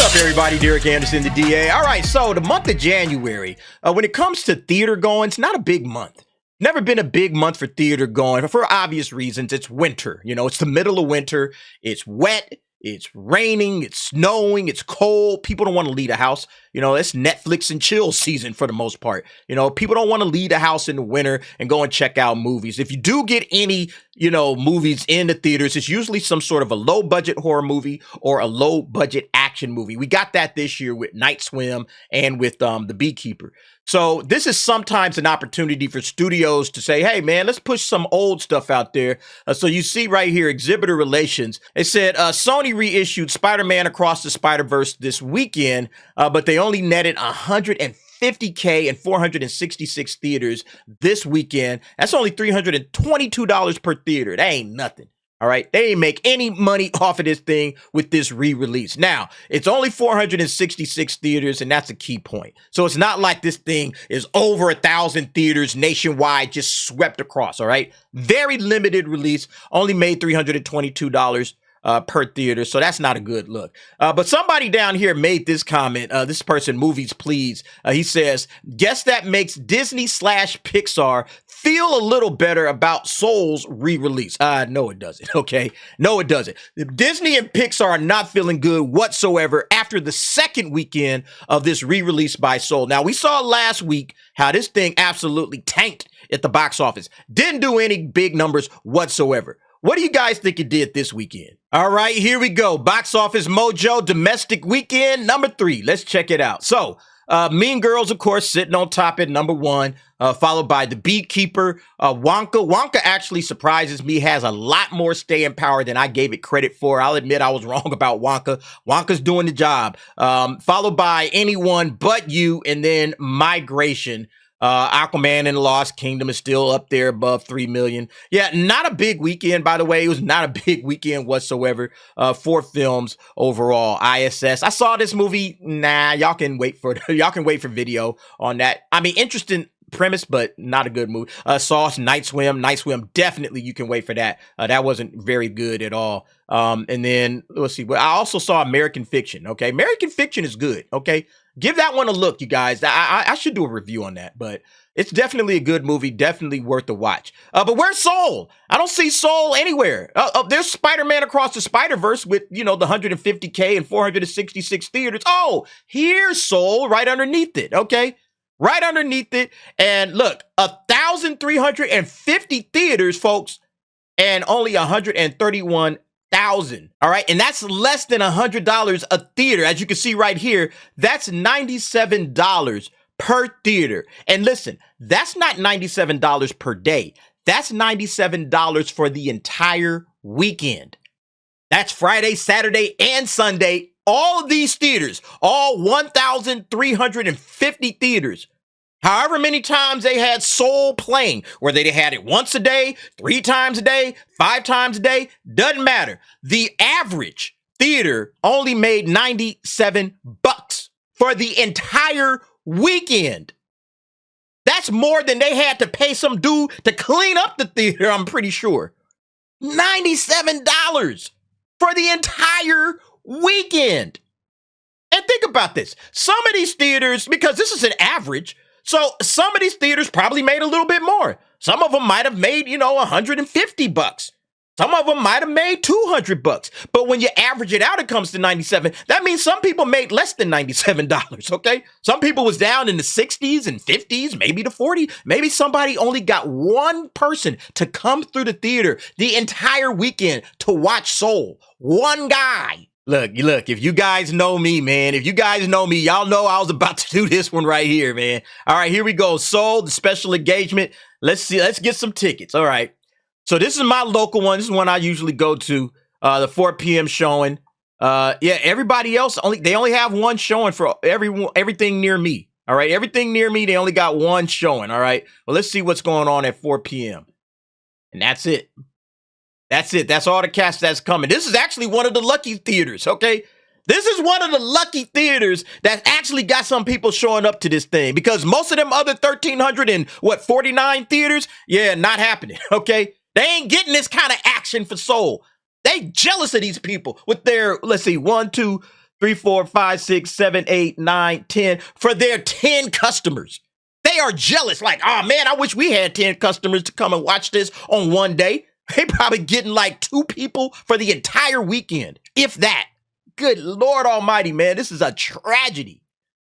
up, everybody? Derek Anderson, the DA. All right, so the month of January, when it comes to theater going, it's not a big month. Never been a big month for theater going for obvious reasons. It's winter. You know, it's the middle of winter. It's wet. It's raining. It's snowing. It's cold. People don't want to leave the house. You know, it's Netflix and chill season for the most part. You know, people don't want to leave the house in the winter and go and check out movies. If you do get any, movies in the theaters, it's usually some sort of a low budget horror movie or a low budget action movie. We got that this year with Night Swim and with The Beekeeper. So this is sometimes an opportunity for studios to say, hey, man, let's push some old stuff out there. So you see right here, exhibitor relations. It said Sony reissued Spider-Man Across the Spider-Verse this weekend, but they only netted 150K in 466 theaters this weekend. That's only $322 per theater. That ain't nothing. All right. They ain't make any money off of this thing with this re-release. Now, it's only 466 theaters, and that's a key point. So it's not like this thing is over 1,000 theaters nationwide, just swept across. All right. Very limited release, only made $322 per theater. So that's not a good look. But somebody down here made this comment. This person, Movies Please. He says, guess that makes Disney/Pixar feel a little better about Soul's re-release. No, it doesn't. Okay. No, it doesn't. Disney and Pixar are not feeling good whatsoever after the second weekend of this re-release by Soul. Now, we saw last week how this thing absolutely tanked at the box office. Didn't do any big numbers whatsoever. What do you guys think it did this weekend? All right, here we go. Box Office Mojo domestic weekend number 3. Let's check it out. So, Mean Girls, of course, sitting on top at number 1, followed by The Beekeeper, Wonka. Wonka actually surprises me, has a lot more staying power than I gave it credit for. I'll admit I was wrong about Wonka. Wonka's doing the job. Followed by Anyone But You, and then Migration. Aquaman and the Lost Kingdom is still up there above 3 million. Yeah, not a big weekend, by the way. It was not a big weekend whatsoever. 4 films overall. ISS. I saw this movie. Nah, y'all can wait for video on that. I mean, interesting premise, but not a good movie. Sauce, Night Swim. Definitely you can wait for that. That wasn't very good at all. And then let's see. Well, I also saw American Fiction. Okay, American Fiction is good. Okay. Give that one a look, you guys. I should do a review on that, but it's definitely a good movie, definitely worth a watch. But where's Soul? I don't see Soul anywhere. There's Spider-Man Across the Spider-Verse with, the 150K and 466 theaters. Oh, here's Soul right underneath it, okay? Right underneath it. And look, 1,350 theaters, folks, and only 131,000. All right. And that's less than $100 a theater. As you can see right here, that's $97 per theater. And listen, that's not $97 per day. That's $97 for the entire weekend. That's Friday, Saturday, and Sunday. All of these theaters, all 1,350 theaters. However many times they had Soul playing, whether they had it once a day, 3 times a day, 5 times a day, doesn't matter. The average theater only made $97 for the entire weekend. That's more than they had to pay some dude to clean up the theater, I'm pretty sure. $97 for the entire weekend. And think about this. Some of these theaters, because this is an average, so some of these theaters probably made a little bit more. Some of them might have made, $150. Some of them might have made $200. But when you average it out, it comes to 97. That means some people made less than $97, okay? Some people was down in the 60s and 50s, maybe the 40s. Maybe somebody only got one person to come through the theater the entire weekend to watch Soul. One guy. Look, if you guys know me, man, y'all know I was about to do this one right here, man. All right, here we go. Soul, the special engagement. Let's get some tickets. All right. So this is my local one. This is one I usually go to, the 4 p.m. showing. Everybody else, they only have one showing for everything near me. All right, everything near me, they only got one showing. All right. Well, let's see what's going on at 4 p.m. And that's it. That's it. That's all the cast that's coming. This is actually one of the lucky theaters, okay? This is one of the lucky theaters that actually got some people showing up to this thing, because most of them other 1,349 theaters, not happening, okay? They ain't getting this kind of action for Soul. They jealous of these people with their, let's see, 1, 2, 3, 4, 5, 6, 7, 8, 9, 10 for their 10 customers. They are jealous. Like, oh man, I wish we had 10 customers to come and watch this on one day. They probably getting like 2 people for the entire weekend, if that. Good Lord Almighty, man, this is a tragedy.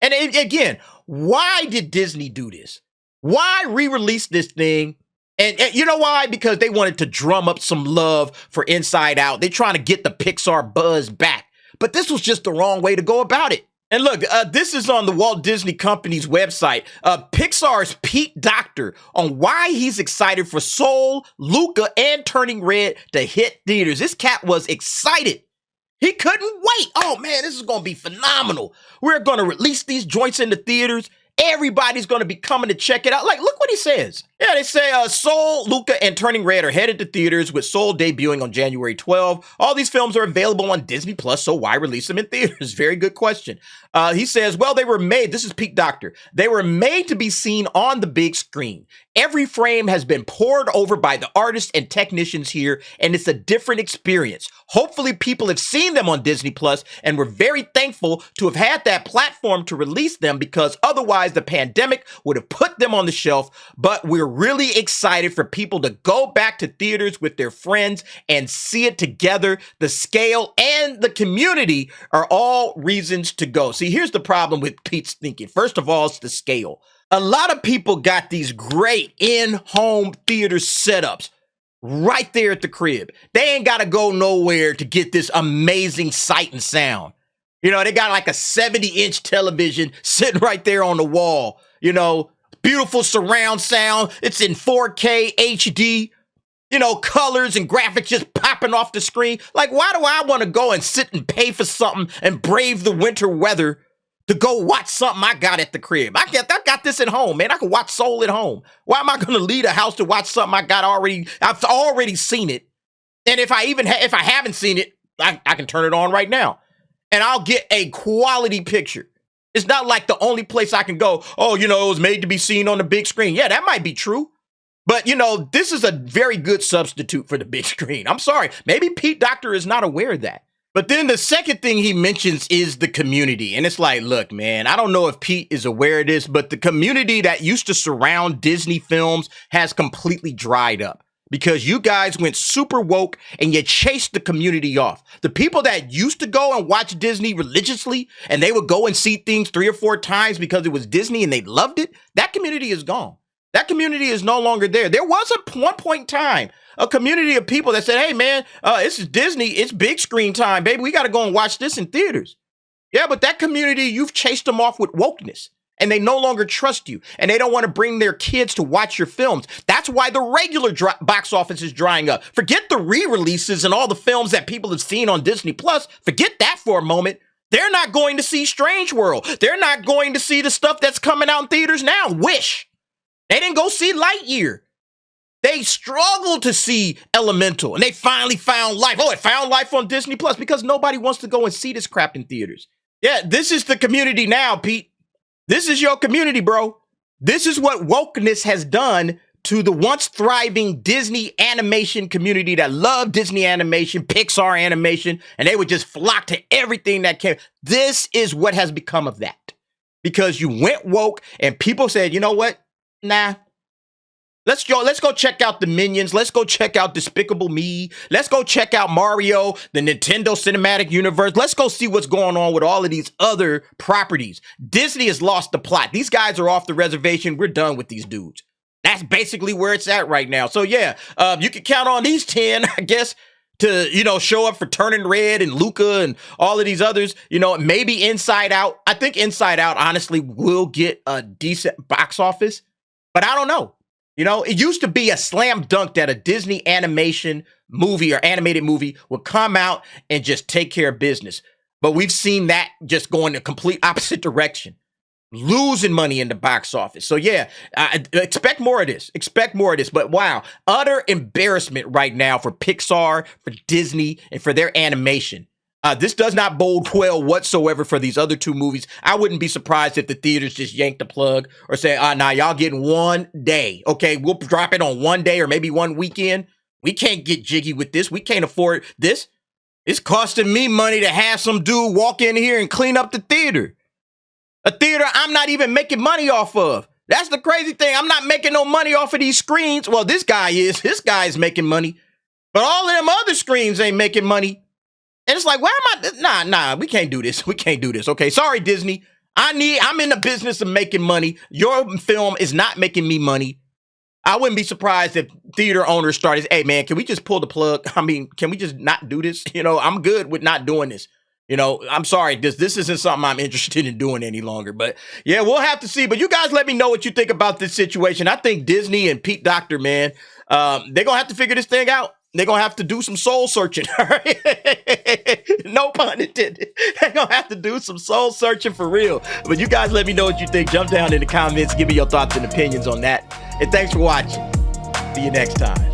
And again, why did Disney do this? Why re-release this thing? And you know why? Because they wanted to drum up some love for Inside Out. They're trying to get the Pixar buzz back. But this was just the wrong way to go about it. And look, this is on the Walt Disney Company's website. Pixar's Pete Docter on why he's excited for Soul, Luca, and Turning Red to hit theaters. This cat was excited. He couldn't wait. Oh man, this is going to be phenomenal. We're going to release these joints into theaters. Everybody's going to be coming to check it out. Like, look what he says. Yeah, they say Soul, Luca, and Turning Red are headed to theaters, with Soul debuting on January 12th. All these films are available on Disney Plus, so why release them in theaters? Very good question. He says, well, they were made, this is Pete Docter, they were made to be seen on the big screen. Every frame has been poured over by the artists and technicians here, and it's a different experience. Hopefully people have seen them on Disney Plus, and we're very thankful to have had that platform to release them, because otherwise the pandemic would have put them on the shelf. But we're really excited for people to go back to theaters with their friends and see it together. The scale and the community are all reasons to go. See, here's the problem with Pete's thinking. First of all, it's the scale. A lot of people got these great in-home theater setups right there at the crib. They ain't got to go nowhere to get this amazing sight and sound. You know, they got like a 70-inch television sitting right there on the wall. You know, beautiful surround sound. It's in 4K HD. You know, colors and graphics just popping off the screen. Like, why do I want to go and sit and pay for something and brave the winter weather to go watch something I got at the crib? I got this at home, man. I can watch Soul at home. Why am I going to leave the house to watch something I've already seen it? And if I haven't seen it, I can turn it on right now, and I'll get a quality picture. It's not like the only place I can go, oh, you know, it was made to be seen on the big screen. Yeah, that might be true. But, you know, this is a very good substitute for the big screen. I'm sorry. Maybe Pete Docter is not aware of that. But then the second thing he mentions is the community. And it's like, look, man, I don't know if Pete is aware of this, but the community that used to surround Disney films has completely dried up, because you guys went super woke and you chased the community off. The people that used to go and watch Disney religiously, and they would go and see things 3 or 4 times because it was Disney and they loved it, that community is gone. That community is no longer there. There was one point in time a community of people that said, hey, man, this is Disney. It's big screen time, baby. We got to go and watch this in theaters. Yeah, but that community, you've chased them off with wokeness, and they no longer trust you, and they don't want to bring their kids to watch your films. That's why the regular box office is drying up. Forget the re-releases and all the films that people have seen on Disney Plus. Forget that for a moment. They're not going to see Strange World. They're not going to see the stuff that's coming out in theaters now. Wish. They didn't go see Lightyear. They struggled to see Elemental, and they finally found life. Oh, it found life on Disney Plus, because nobody wants to go and see this crap in theaters. Yeah, this is the community now, Pete. This is your community, bro. This is what wokeness has done to the once thriving Disney animation community that loved Disney animation, Pixar animation, and they would just flock to everything that came. This is what has become of that, because you went woke and people said, you know what? Nah. Let's go check out the Minions. Let's go check out Despicable Me. Let's go check out Mario, the Nintendo Cinematic Universe. Let's go see what's going on with all of these other properties. Disney has lost the plot. These guys are off the reservation. We're done with these dudes. That's basically where it's at right now. So yeah, you can count on these 10, I guess, to, you know, show up for Turning Red and Luca and all of these others. You know, maybe Inside Out. I think Inside Out, honestly, will get a decent box office. But I don't know. You know, it used to be a slam dunk that a Disney animation movie or animated movie would come out and just take care of business. But we've seen that just go in the complete opposite direction, losing money in the box office. So yeah, expect more of this. Expect more of this. But wow, utter embarrassment right now for Pixar, for Disney, and for their animation. This does not bode well whatsoever for these other 2 movies. I wouldn't be surprised if the theaters just yanked the plug or say, nah, y'all getting one day. Okay, we'll drop it on one day or maybe one weekend. We can't get jiggy with this. We can't afford this. It's costing me money to have some dude walk in here and clean up the theater. A theater I'm not even making money off of. That's the crazy thing. I'm not making no money off of these screens. Well, this guy is. This guy is making money. But all of them other screens ain't making money. And it's like, why am I? Nah, we can't do this. We can't do this. Okay, sorry, Disney. I'm in the business of making money. Your film is not making me money. I wouldn't be surprised if theater owners started, hey, man, can we just pull the plug? I mean, can we just not do this? You know, I'm good with not doing this. You know, I'm sorry, this isn't something I'm interested in doing any longer. But yeah, we'll have to see. But you guys let me know what you think about this situation. I think Disney and Pete Docter, man, they're going to have to figure this thing out. They're going to have to do some soul searching. All right? No pun intended. They're going to have to do some soul searching for real. But you guys let me know what you think. Jump down in the comments. Give me your thoughts and opinions on that. And thanks for watching. See you next time.